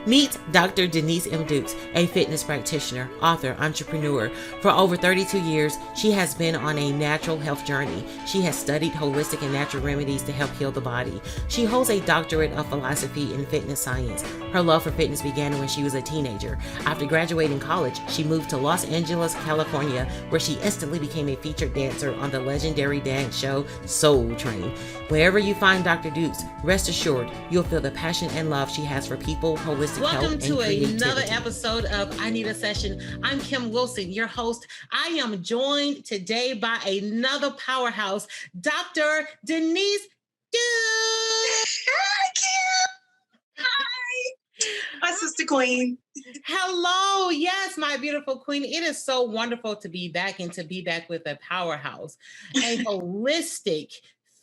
Meet Dr. Denise M. a fitness practitioner, author, entrepreneur. For over 32 years, she has been on a natural health journey. She has studied holistic and natural remedies to help heal the body. She holds a doctorate of philosophy in fitness science. Her love for fitness began when she was a teenager. After graduating college, she moved to Los Angeles, California, where she instantly became a featured dancer on the legendary dance show Soul Train. Wherever you find Dr. Dukes, rest assured you'll feel the passion and love she has for people, holistic health, and creativity. Welcome to another episode of I Need a Session. I'm Kim Wilson, your host. I am joined today by another powerhouse, Dr. Denise Dukes. Hi, Kim. Hi. My sister queen. Hello. Yes, my beautiful queen. It is so wonderful to be back and to be back with a powerhouse, a holistic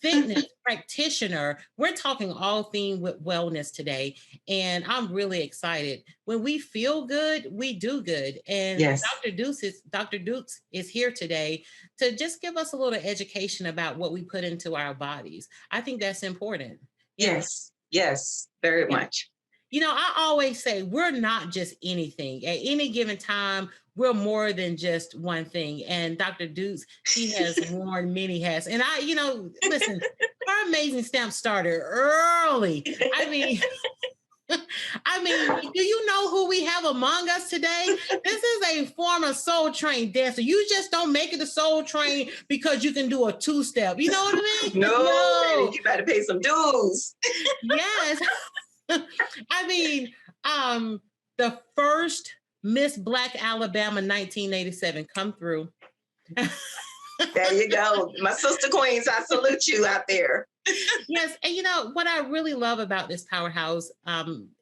fitness practitioner. We're talking all theme with wellness today, and I'm really excited. When we feel good, we do good. And yes. Dr. Dukes is here today to just give us a little education about what we put into our bodies. I think that's important. Yes, very much. You know, I always say we're not just anything. At any given time, we're more than just one thing. And Dr. Dukes, she has worn many hats. And listen, her amazing stamp started early. I mean, do you know who we have among us today? This is a former Soul Train dancer. You just don't make it a Soul Train because you can do a two-step. You know what I mean? No. You better pay some dues. Yes. I mean, the first Miss Black Alabama 1987 come through. There you go. My sister queens, I salute you out there. Yes. And you know, what I really love about this powerhouse,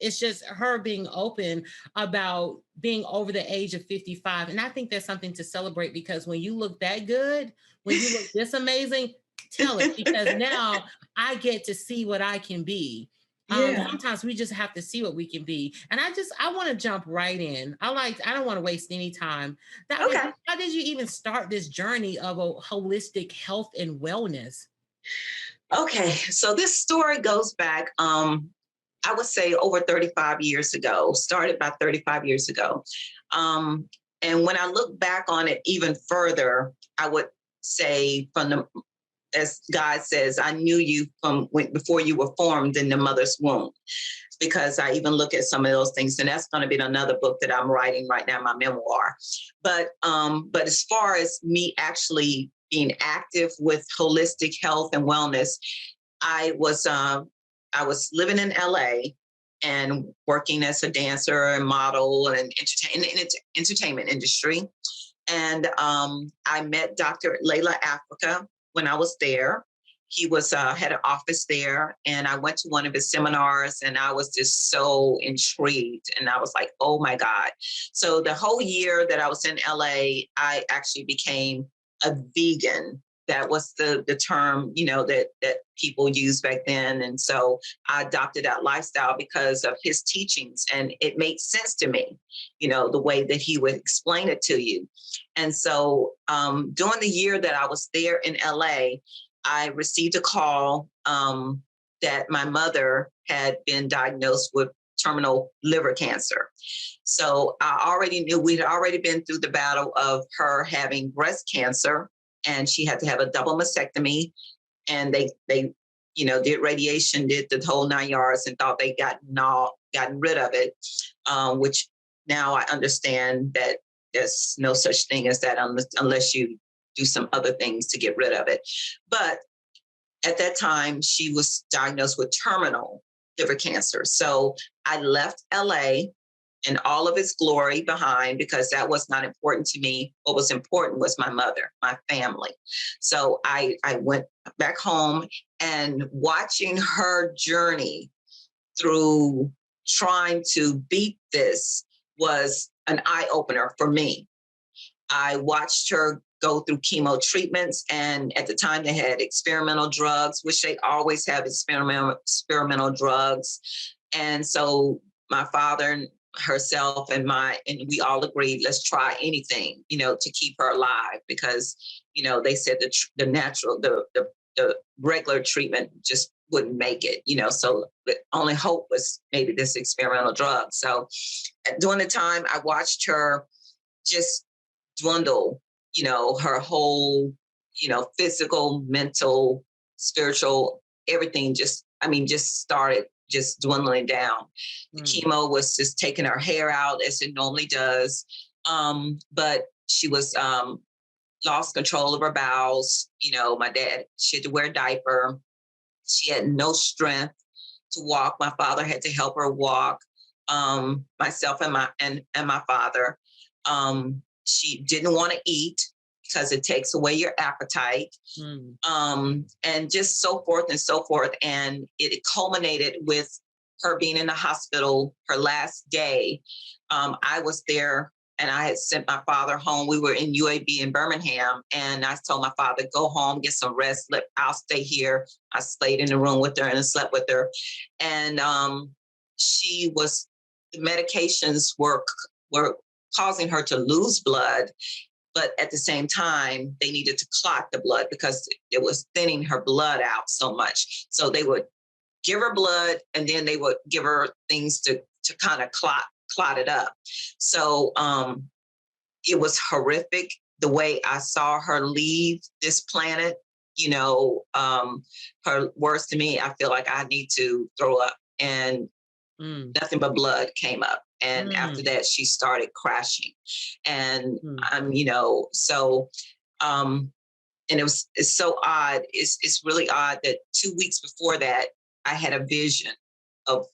it's just her being open about being over the age of 55. And I think that's something to celebrate because when you look that good, when you look this amazing, tell it because now I get to see what I can be. Sometimes we just have to see what we can be. And I want to jump right in. I don't want to waste any time. Okay. How did you even start this journey of a holistic health and wellness? Okay. So this story goes back, I would say over 35 years ago, started about 35 years ago. And when I look back on it even further, I would say as God says, I knew you before you were formed in the mother's womb, because I even look at some of those things, and that's going to be another book that I'm writing right now, my memoir. But as far as me actually being active with holistic health and wellness, I was living in LA and working as a dancer and model and in the entertainment industry. And I met Dr. Layla Africa when I was there. He had an office there, and I went to one of his seminars, and I was just so intrigued. And I was like, oh my God. So the whole year that I was in LA, I actually became a vegan. That was the term, that people used back then. And so I adopted that lifestyle because of his teachings, and it made sense to me, the way that he would explain it to you. And so during the year that I was there in LA, I received a call that my mother had been diagnosed with terminal liver cancer. So I already knew we'd already been through the battle of her having breast cancer, and she had to have a double mastectomy. And they did radiation, did the whole 9 yards, and thought they gotten rid of it, which now I understand that there's no such thing as that unless you do some other things to get rid of it. But at that time, she was diagnosed with terminal liver cancer. So I left LA and all of its glory behind because that was not important to me. What was important was my mother, my family. So I went back home, and watching her journey through trying to beat this was an eye-opener for me. I watched her go through chemo treatments, and at the time they had experimental drugs, which they always have experimental drugs. And so my father and herself and we all agreed, let's try anything, to keep her alive, because, they said the the regular treatment just wouldn't make it, so the only hope was maybe this experimental drug. So during the time, I watched her just dwindle, her whole, physical, mental, spiritual, everything just started just dwindling down. The chemo was just taking her hair out as it normally does. But she was lost control of her bowels. My dad, she had to wear a diaper. She had no strength to walk. My father had to help her walk. Myself and my father. She didn't want to eat because it takes away your appetite. And just so forth and so forth. And it culminated with her being in the hospital her last day. I was there and I had sent my father home. We were in UAB in Birmingham, and I told my father, go home, get some rest. I'll stay here. I stayed in the room with her and slept with her. And the medications were causing her to lose blood, but at the same time, they needed to clot the blood because it was thinning her blood out so much. So they would give her blood, and then they would give her things to kind of clot it up. So it was horrific the way I saw her leave this planet. Her words to me, I feel like I need to throw up, and nothing but blood came up. And after that, she started crashing. And and it's so odd. It's really odd that 2 weeks before that, I had a vision of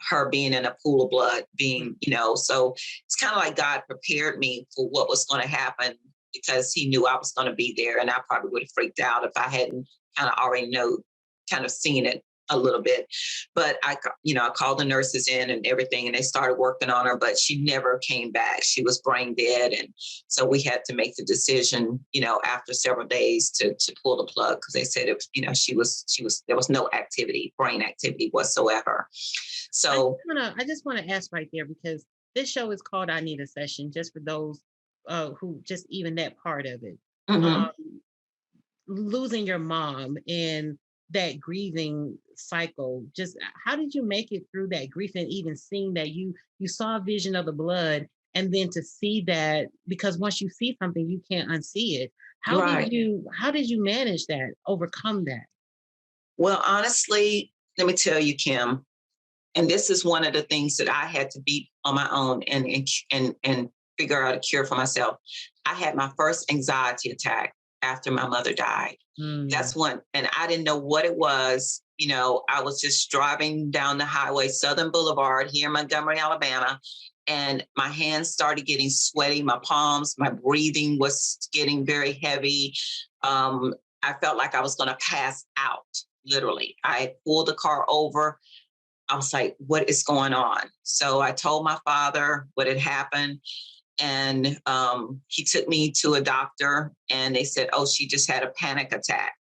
her being in a pool of blood, so it's kind of like God prepared me for what was going to happen, because he knew I was going to be there, and I probably would have freaked out if I hadn't kind of already seen it a little bit. But I called the nurses in and everything, and they started working on her, but she never came back. She was brain dead. And so we had to make the decision, after several days to pull the plug, because they said there was no brain activity whatsoever. So I just want to ask right there, because this show is called I Need a Session, just for those who just even that part of it. Losing your mom and that grieving cycle, just how did you make it through that grief, and even seeing that you saw a vision of the blood, and then to see that, because once you see something, you can't unsee it. How did you manage that, overcome that? Well, honestly, let me tell you, Kim, and this is one of the things that I had to beat on my own and figure out a cure for myself. I had my first anxiety attack after my mother died. That's one. And I didn't know what it was. I was just driving down the highway, Southern Boulevard here in Montgomery, Alabama. And my hands started getting sweaty, my palms, my breathing was getting very heavy. I felt like I was going to pass out, literally. I pulled the car over. I was like, what is going on? So I told my father what had happened. And he took me to a doctor, and they said, oh, she just had a panic attack,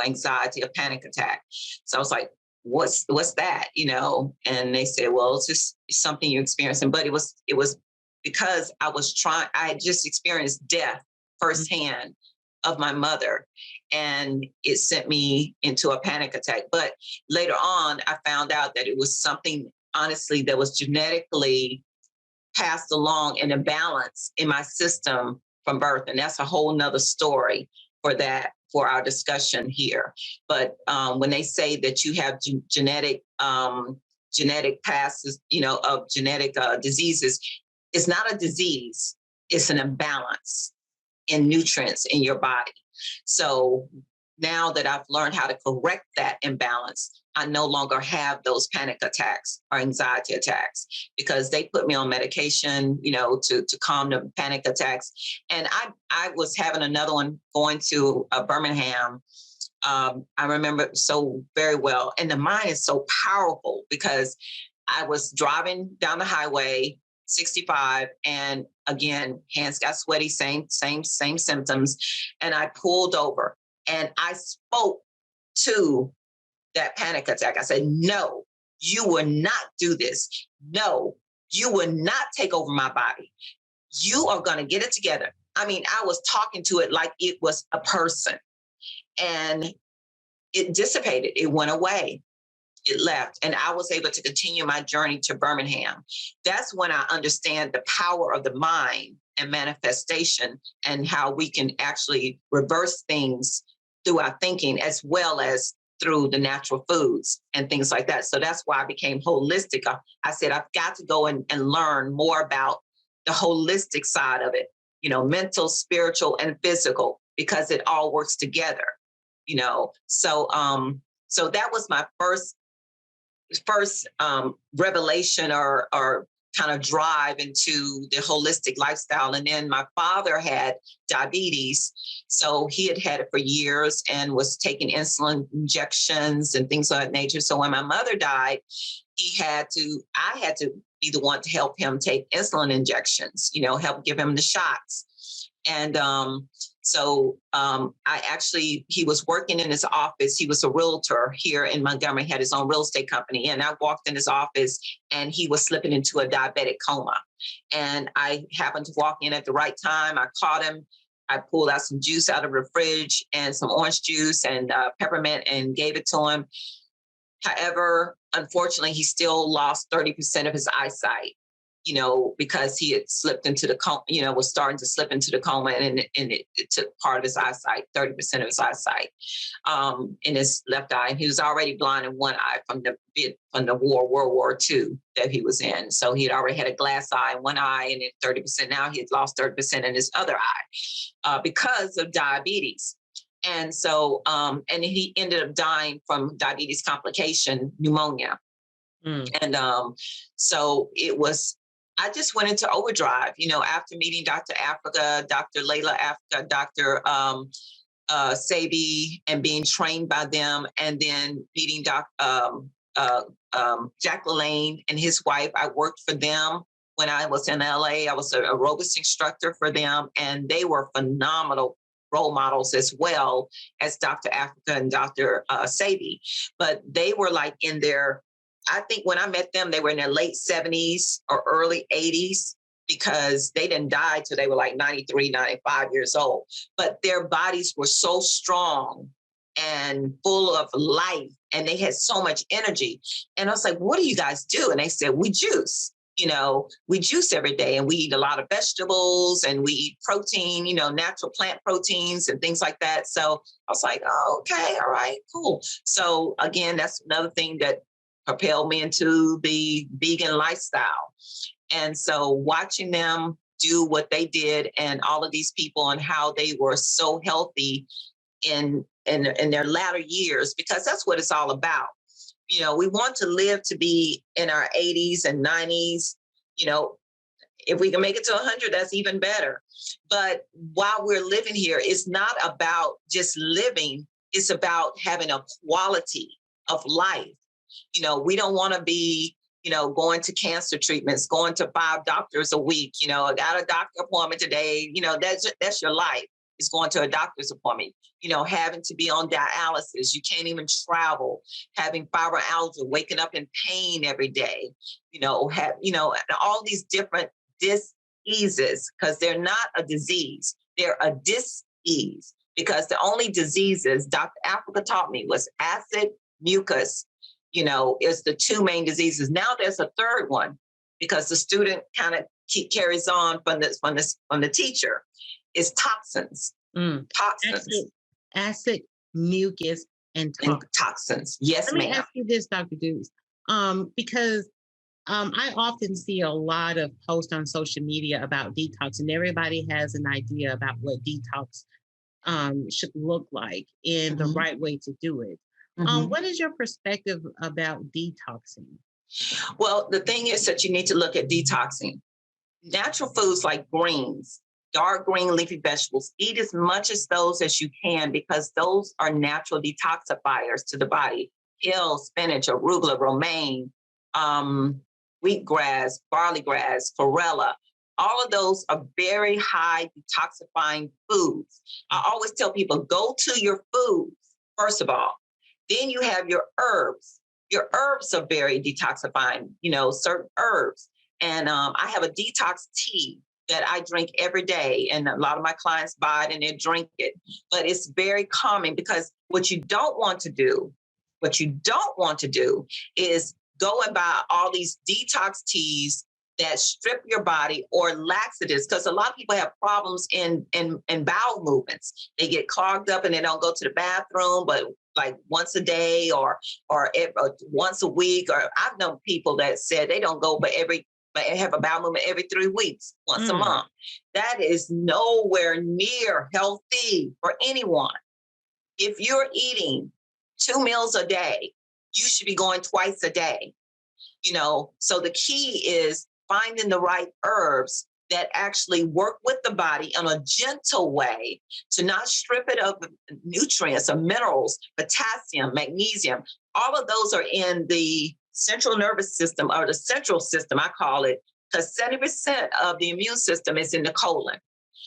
anxiety, a panic attack. So I was like, what's that? And they said, well, it's just something you're experiencing. But it was because I had just experienced death firsthand of my mother, and it sent me into a panic attack. But later on, I found out that it was something, honestly, that was genetically passed along an imbalance in my system from birth. And that's a whole nother story for our discussion here. But when they say that you have genetic passes, of genetic diseases, it's not a disease, it's an imbalance in nutrients in your body. So now that I've learned how to correct that imbalance, I no longer have those panic attacks or anxiety attacks, because they put me on medication, to calm the panic attacks. And I was having another one going to Birmingham. I remember so very well. And the mind is so powerful, because I was driving down the highway, 65, and again, hands got sweaty, same symptoms. And I pulled over and I spoke to that panic attack. I said, no, you will not do this. No, you will not take over my body. You are going to get it together. I mean, I was talking to it like it was a person. And it dissipated. It went away. It left. And I was able to continue my journey to Birmingham. That's when I understand the power of the mind and manifestation, and how we can actually reverse things through our thinking, as well as through the natural foods and things like that. So that's why I became holistic. I said, I've got to go and learn more about the holistic side of it, mental, spiritual, and physical, because it all works together, So that was my first revelation, or kind of drive into the holistic lifestyle. And then my father had diabetes. So he had it for years and was taking insulin injections and things of that nature. So when my mother died, I had to be the one to help him take insulin injections, help give him the shots. And he was working in his office. He was a realtor here in Montgomery, had his own real estate company. And I walked in his office and he was slipping into a diabetic coma. And I happened to walk in at the right time. I caught him. I pulled out some juice out of the fridge and some orange juice and peppermint and gave it to him. However, unfortunately, he still lost 30% of his eyesight, because he had slipped into the coma, was starting to slip into the coma, and it took part of his eyesight, 30% of his eyesight, in his left eye. And he was already blind in one eye from the World War II that he was in. So he had already had a glass eye in one eye, and then 30%. Now he had lost 30% in his other eye because of diabetes. And so, and he ended up dying from diabetes complication, pneumonia. And so I just went into overdrive, after meeting Dr. Africa, Dr. Layla Africa, Dr. Sabi, and being trained by them, and then meeting Jack LaLanne and his wife. I worked for them when I was in LA. I was an aerobics instructor for them, and they were phenomenal role models, as well as Dr. Africa and Dr. Sabi. But they were like I think when I met them, they were in their late 70s or early 80s, because they didn't die till they were like 93, 95 years old. But their bodies were so strong and full of life, and they had so much energy. And I was like, what do you guys do? And they said, we juice. We juice every day, and we eat a lot of vegetables, and we eat protein, natural plant proteins and things like that. So I was like, oh, okay, all right, cool. So again, that's another thing that propelled me into the vegan lifestyle. And so watching them do what they did, and all of these people, and how they were so healthy in their latter years, because that's what it's all about. We want to live to be in our 80s and 90s. If we can make it to 100, that's even better. But while we're living here, it's not about just living. It's about having a quality of life. We don't want to be, going to cancer treatments, going to 5 doctors a week. I got a doctor appointment today. That's your life. Is going to a doctor's appointment, having to be on dialysis. You can't even travel, having fibromyalgia, waking up in pain every day, all these different diseases, because they're not a disease. They're a dis-ease, because the only diseases Dr. Africa taught me was acid, mucus, is the 2 main diseases. Now there's a third one, because the student kind of carries on from the teacher. Is toxins. Toxins. Acid, mucus, and toxins. Yes, ma'am. Let me ask you this, Dr. Dukes, because I often see a lot of posts on social media about detox, and everybody has an idea about what detox should look like and the right way to do it. What is your perspective about detoxing? Well, the thing is that you need to look at detoxing. Natural foods like greens, dark green leafy vegetables, eat as much as those as you can, because those are natural detoxifiers to the body. Kale, spinach, arugula, romaine, wheatgrass, barley grass, chlorella. All of those are very high detoxifying foods. I always tell people, go to your foods, first of all. Then you have your herbs. Your herbs are very detoxifying, certain herbs. And I have a detox tea that I drink every day. And a lot of my clients buy it and they drink it. But it's very calming, because what you don't want to do is go and buy all these detox teas that strip your body, or laxatives, because a lot of people have problems in bowel movements. They get clogged up and they don't go to the bathroom, but like once a day or once a week. Or I've known people that said they don't go, but have a bowel movement every 3 weeks, once a month. That is nowhere near healthy for anyone. If you're eating 2 meals a day, you should be going twice a day. So the key is finding the right herbs that actually work with the body in a gentle way to not strip it of nutrients or minerals, potassium, magnesium. All of those are in the central nervous system, or the central system, I call it, because 70% of the immune system is in the colon.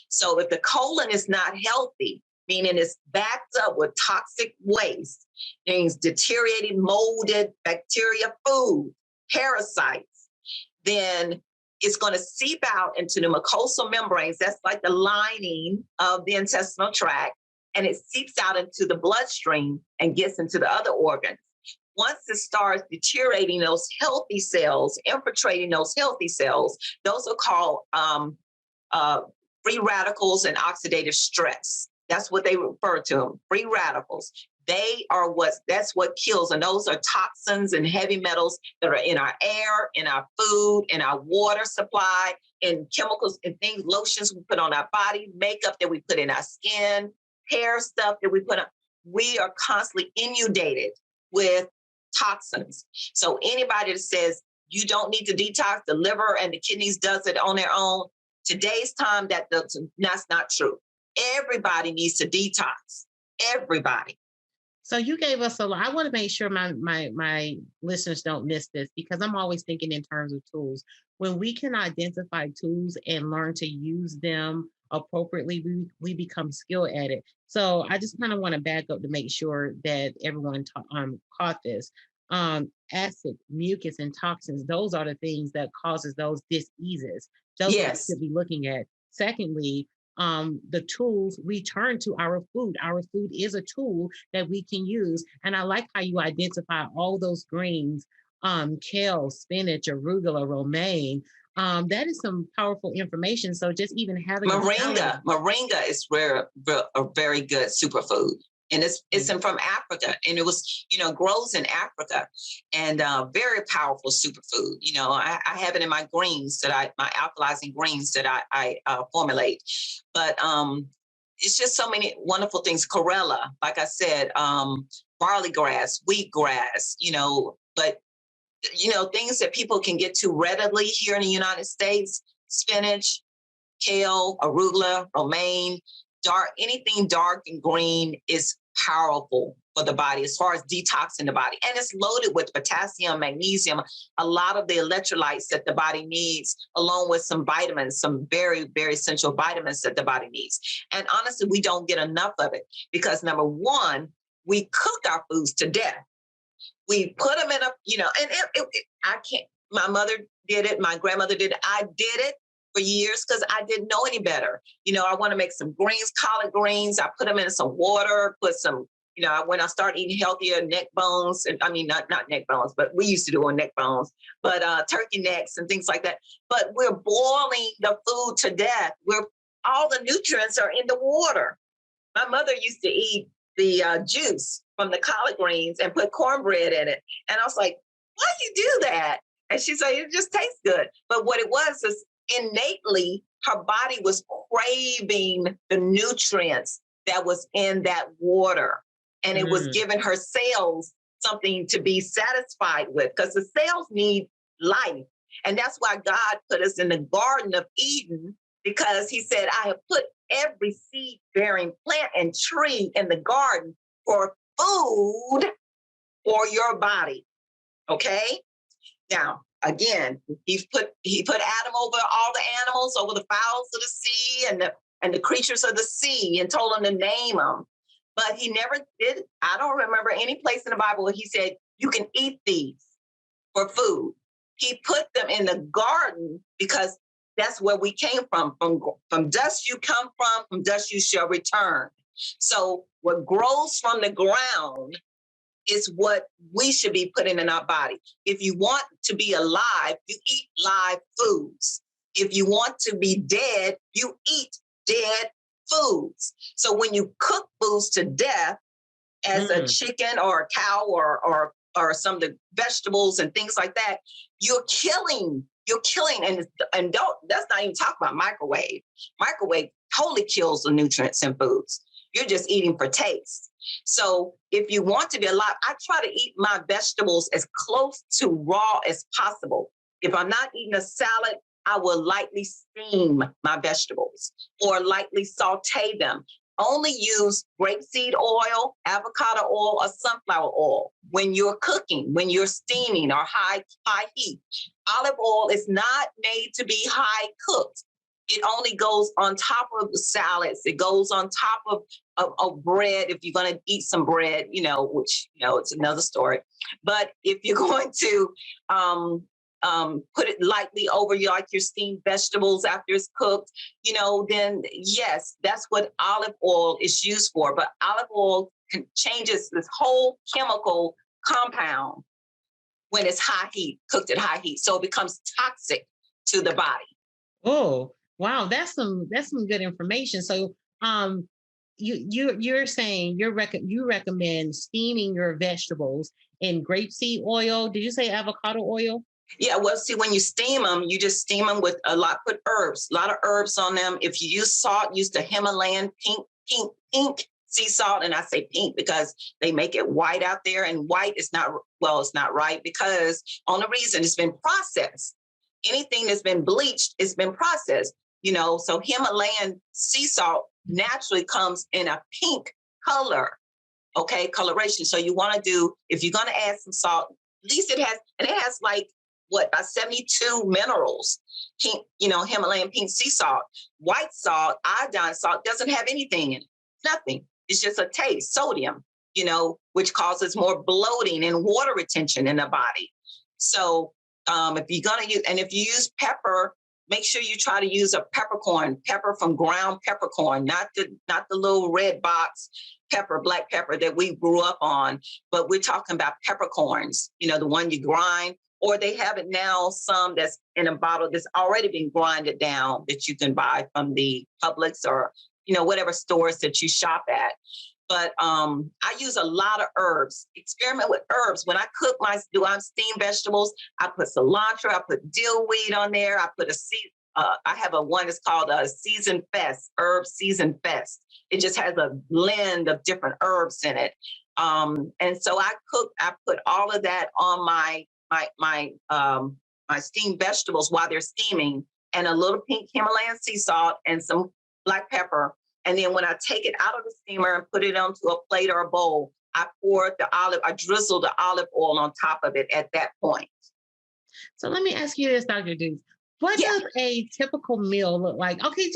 So if the colon is not healthy, meaning it's backed up with toxic waste, means deteriorated, molded bacteria, food, parasites, then it's going to seep out into the mucosal membranes. That's like the lining of the intestinal tract. And it seeps out into the bloodstream and gets into the other organs. Once it starts deteriorating those healthy cells, infiltrating those healthy cells, those are called free radicals and oxidative stress. That's what they refer to them, free radicals. That's what kills. And those are toxins and heavy metals that are in our air, in our food, in our water supply, in chemicals and things, lotions we put on our body, makeup that we put in our skin, hair stuff that we put on. We are constantly inundated with toxins. So anybody that says you don't need to detox, the liver and the kidneys does it on their own, today's time, that's not true. Everybody needs to detox. Everybody. So you gave us a lot. I want to make sure my listeners don't miss this, because I'm always thinking in terms of tools. When we can identify tools and learn to use them appropriately, we become skilled at it. So I just kind of want to back up to make sure that everyone caught this. Acid, mucus, and toxins, those are the things that causes those diseases. Those Yes. we should be looking at. Secondly, the tools we turn to our food. Our food is a tool that we can use. And I like how you identify all those greens, kale, spinach, arugula, romaine. That is some powerful information. So just even having moringa is a very good superfood. And it's from Africa, and it was, grows in Africa, and very powerful superfood. I have it in my greens my alkalizing greens that I formulate. But it's just so many wonderful things. Chlorella, like I said, barley grass, wheatgrass, but things that people can get to readily here in the United States: spinach, kale, arugula, romaine. Anything dark and green is powerful for the body as far as detoxing the body. And it's loaded with potassium, magnesium, a lot of the electrolytes that the body needs, along with some vitamins, some very, very essential vitamins that the body needs. And honestly, we don't get enough of it because, number one, we cook our foods to death. We put them in I can't, my mother did it, my grandmother did it, I did it for years because I didn't know any better. I want to make some greens, collard greens. I put them in some water, put some, when I started eating healthier, neck bones, and not neck bones, but we used to do on neck bones, but turkey necks and things like that. But we're boiling the food to death. All the nutrients are in the water. My mother used to eat the juice from the collard greens and put cornbread in it. And I was like, why do you do that? And she said, it just tastes good. But what it was is, innately, her body was craving the nutrients that was in that water. And it was giving her cells something to be satisfied with, because the cells need life. And that's why God put us in the Garden of Eden, because he said, I have put every seed-bearing plant and tree in the garden for food for your body. Okay? Now, again, he put Adam over all the animals, over the fowls of the sea and the creatures of the sea, and told him to name them. But he never did. I don't remember any place in the Bible where he said, you can eat these for food. He put them in the garden because That's where we came from. From dust you come from dust you shall return. So what grows from the ground is what we should be putting in our body. If you want to be alive, you eat live foods. If you want to be dead, you eat dead foods. So when you cook foods to death, as a chicken or a cow or some of the vegetables and things like that, you're killing, and don't, let's not even talk about microwave. Microwave totally kills the nutrients in foods. You're just eating for taste. So if you want to be alive, I try to eat my vegetables as close to raw as possible. If I'm not eating a salad, I will lightly steam my vegetables or lightly saute them. Only use grapeseed oil, avocado oil, or sunflower oil when you're cooking, when you're steaming or high heat. Olive oil is not made to be high cooked. It only goes on top of the salads. It goes on top of bread. If you're going to eat some bread, which, it's another story. But if you're going to put it lightly over your steamed vegetables after it's cooked, then yes, that's what olive oil is used for. But olive oil changes this whole chemical compound when it's high heat, cooked at high heat. So it becomes toxic to the body. Oh, wow, that's some good information. So you're saying you recommend steaming your vegetables in grapeseed oil. Did you say avocado oil? Yeah, well, see, when you steam them, you just steam them with put herbs, a lot of herbs on them. If you use salt, use the Himalayan pink sea salt. And I say pink because they make it white out there, and white is not, it's not right because on the reason it's been processed. Anything that's been bleached, it's been processed, so Himalayan sea salt naturally comes in a pink color, okay, coloration. So you want to do, if you're going to add some salt, at least it has like, about 72 minerals. Pink, Himalayan pink sea salt. White salt, iodine salt doesn't have anything in it. Nothing. It's just a taste, sodium, which causes more bloating and water retention in the body. So if you're going to use, and if you use pepper, make sure you try to use a pepper from ground peppercorn, not the little red box pepper, black pepper that we grew up on, but we're talking about peppercorns, the one you grind. Or they have it now, some that's in a bottle that's already been grinded down that you can buy from the Publix or, whatever stores that you shop at. But I use a lot of herbs. Experiment with herbs. When I cook I'm steamed vegetables, I put cilantro, I put dill weed on there. I put I have one that's called a Season Fest, Herb Season Fest. It just has a blend of different herbs in it. And so I put all of that on my steamed vegetables while they're steaming, and a little pink Himalayan sea salt and some black pepper. And then when I take it out of the steamer and put it onto a plate or a bowl, I drizzle the olive oil on top of it at that point. So let me ask you this, Dr. Dukes. What does a typical meal look like? Okay,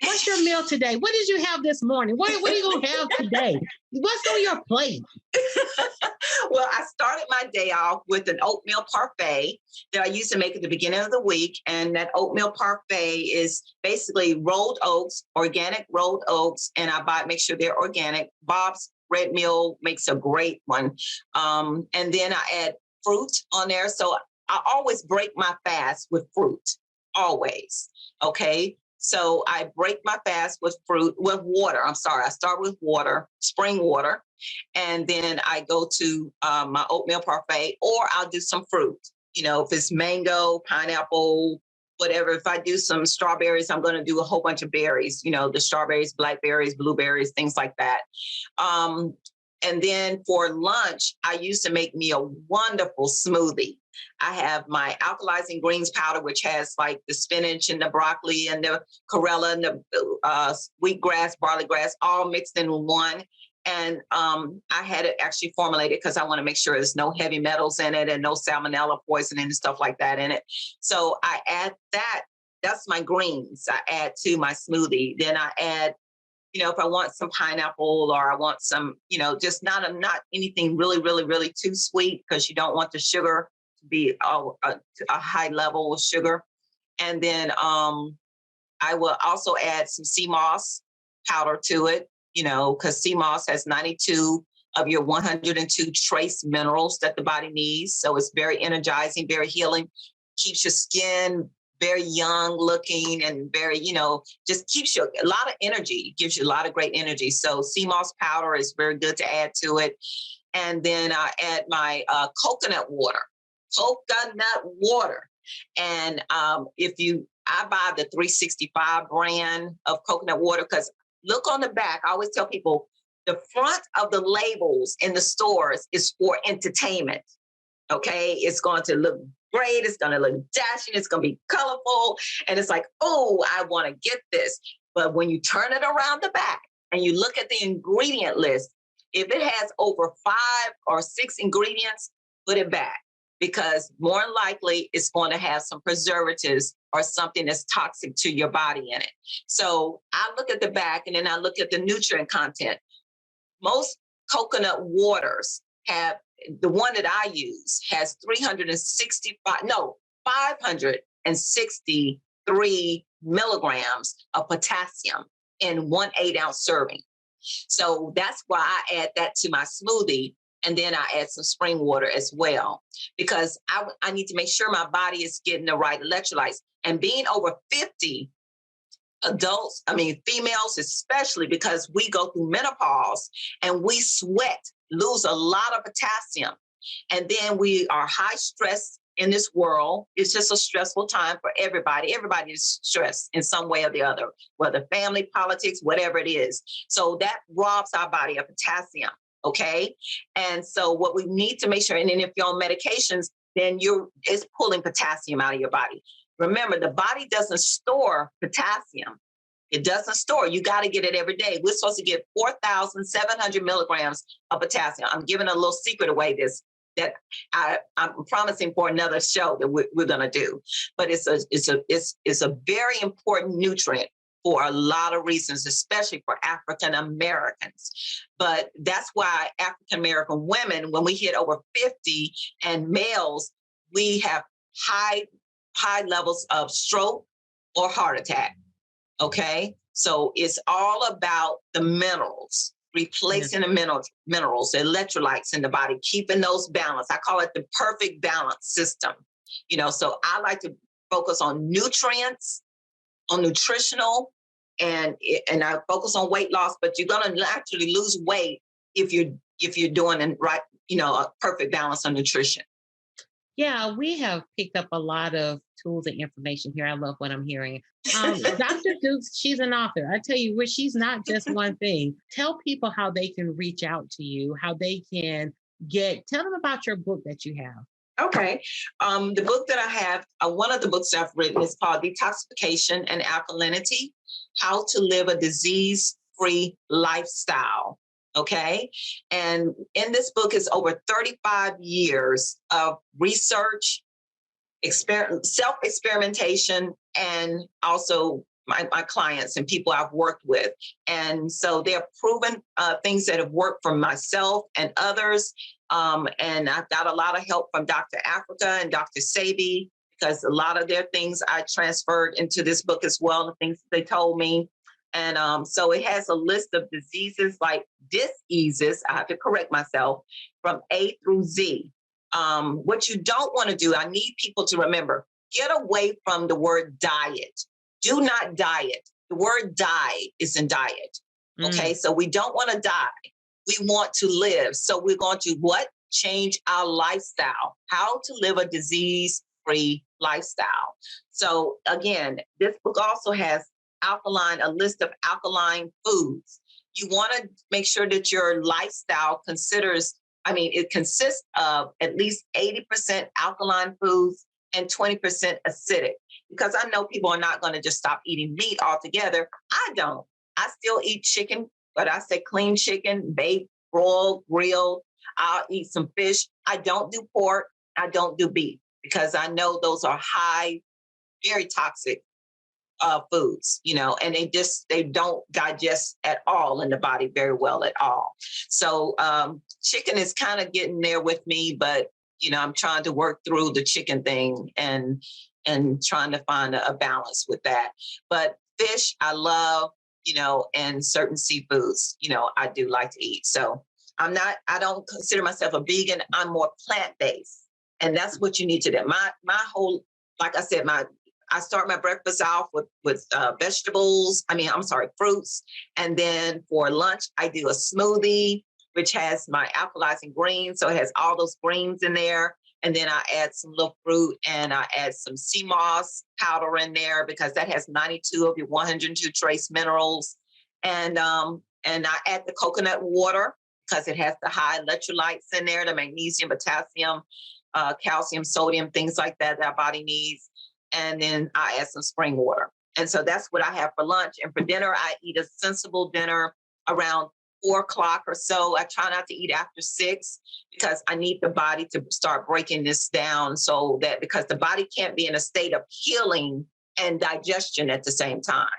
what's your meal today? What did you have this morning? What are you going to have today? What's on your plate? Well, I started my day off with an oatmeal parfait that I used to make at the beginning of the week. And that oatmeal parfait is basically rolled oats, organic rolled oats. And make sure they're organic. Bob's Red Mill makes a great one. And then I add fruit on there. So I always break my fast with fruit, always. Okay. So I break my fast with water. I'm sorry. I start with water, spring water. And then I go to my oatmeal parfait, or I'll do some fruit. If it's mango, pineapple, whatever. If I do some strawberries, I'm going to do a whole bunch of berries, the strawberries, blackberries, blueberries, things like that. And then for lunch, I used to make me a wonderful smoothie. I have my alkalizing greens powder, which has like the spinach and the broccoli and the chlorella and the wheatgrass, barley grass, all mixed in one. And I had it actually formulated because I want to make sure there's no heavy metals in it and no salmonella poisoning and stuff like that in it. So I add that. That's my greens I add to my smoothie. Then I add, if I want some pineapple, or I want some, just not anything really, really, really too sweet, because you don't want the sugar to be a high level of sugar. And then I will also add some sea moss powder to it, because sea moss has 92 of your 102 trace minerals that the body needs. So it's very energizing, very healing, keeps your skin very young looking and very, just keeps you a lot of energy, gives you a lot of great energy. So sea moss powder is very good to add to it. And then I add my coconut water. And I buy the 365 brand of coconut water, because look on the back. I always tell people the front of the labels in the stores is for entertainment. Okay, it's going to look great. It's going to look dashing. It's going to be colorful. And it's like, oh, I want to get this. But when you turn it around the back and you look at the ingredient list, if it has over 5 or 6 ingredients, put it back, because more than likely it's going to have some preservatives or something that's toxic to your body in it. So I look at the back and then I look at the nutrient content. Most coconut waters have, the one that I use has 563 milligrams of potassium in 1 8-ounce serving. So that's why I add that to my smoothie. And then I add some spring water as well, because I need to make sure my body is getting the right electrolytes. And being over 50, females especially, because we go through menopause and we sweat, lose a lot of potassium. And then we are high stress in this world. It's just a stressful time for everybody. Everybody is stressed in some way or the other, whether family, politics, whatever it is. So that robs our body of potassium. Okay. And so what we need to make sure, and then if you're on medications, then it's pulling potassium out of your body. Remember, the body doesn't store potassium. It doesn't store. You got to get it every day. We're supposed to get 4,700 milligrams of potassium. I'm giving a little secret away that I'm promising for another show that we're going to do. But it's a very important nutrient for a lot of reasons, especially for African Americans. But that's why African American women, when we hit over 50, and males, we have high levels of stroke or heart attack. Okay, so it's all about the minerals, replacing the minerals, the electrolytes in the body, keeping those balanced. I call it the perfect balance system. So I like to focus on nutrients, on nutritional, and I focus on weight loss. But you're going to actually lose weight if you're doing it right, a perfect balance of nutrition. Yeah, we have picked up a lot of tools and information here. I love what I'm hearing. Dr. Dukes, she's an author. I tell you what, she's not just one thing. Tell people how they can reach out to you, how they can tell them about your book that you have. Okay. The book that I have, one of the books I've written is called Detoxification and Alkalinity, How to Live a Disease-Free Lifestyle. Okay. And in this book is over 35 years of research, self-experimentation, and also my clients and people I've worked with. And so they're proven things that have worked for myself and others. And I've got a lot of help from Dr. Africa and Dr. Sabi, because a lot of their things I transferred into this book as well, the things they told me. And so it has a list of diseases like diseases, I have to correct myself, from A through Z. What you don't want to do, I need people to remember, get away from the word diet. Do not diet. The word die is in diet. Okay, so we don't want to die. We want to live. So we're going to change our lifestyle, how to live a disease-free lifestyle. So again, this book also has a list of alkaline foods. You want to make sure that your lifestyle it consists of at least 80% alkaline foods and 20% acidic. Because I know people are not going to just stop eating meat altogether. I don't. I still eat chicken, but I say clean chicken, baked, broiled, grilled. I'll eat some fish. I don't do pork. I don't do beef, because I know those are high, very toxic foods, and they don't digest at all in the body very well at all. So chicken is kind of getting there with me, but I'm trying to work through the chicken thing. And and trying to find a balance with that. But fish, I love, and certain seafoods, I do like to eat. So I don't consider myself a vegan. I'm more plant-based. And that's what you need to do. My whole, like I said, I start my breakfast off with vegetables. I'm sorry, fruits. And then for lunch, I do a smoothie, which has my alkalizing greens. So it has all those greens in there. And then I add some little fruit, and I add some sea moss powder in there because that has 92 of your 102 trace minerals. And I add the coconut water because it has the high electrolytes in there, the magnesium, potassium, calcium, sodium, things like that our body needs. And then I add some spring water. And so that's what I have for lunch. And for dinner, I eat a sensible dinner around 4 o'clock or so. I try not to eat after 6 because I need the body to start breaking this down because the body can't be in a state of healing and digestion at the same time.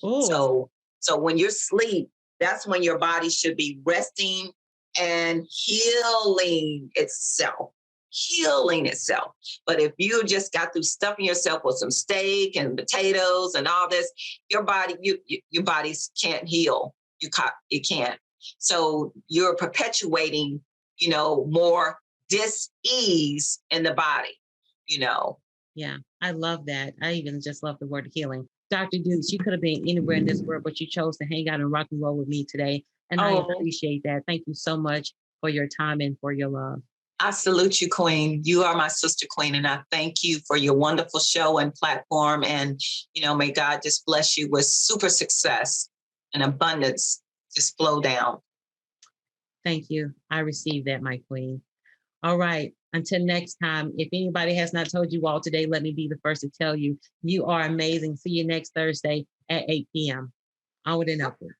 Ooh. So when you're asleep, that's when your body should be resting and healing itself. But if you just got through stuffing yourself with some steak and potatoes and all this, your bodies can't heal. You can't. So you're perpetuating, more dis-ease in the body, Yeah, I love that. I even just love the word healing. Dr. Dukes, you could have been anywhere in this world, but you chose to hang out and rock and roll with me today. And I appreciate that. Thank you so much for your time and for your love. I salute you, Queen. You are my sister, Queen, and I thank you for your wonderful show and platform. And, may God just bless you with super success and abundance just flow down. Thank you. I received that, my queen. All right. Until next time, if anybody has not told you all today, let me be the first to tell you, you are amazing. See you next Thursday at 8 p.m. Onward and upward.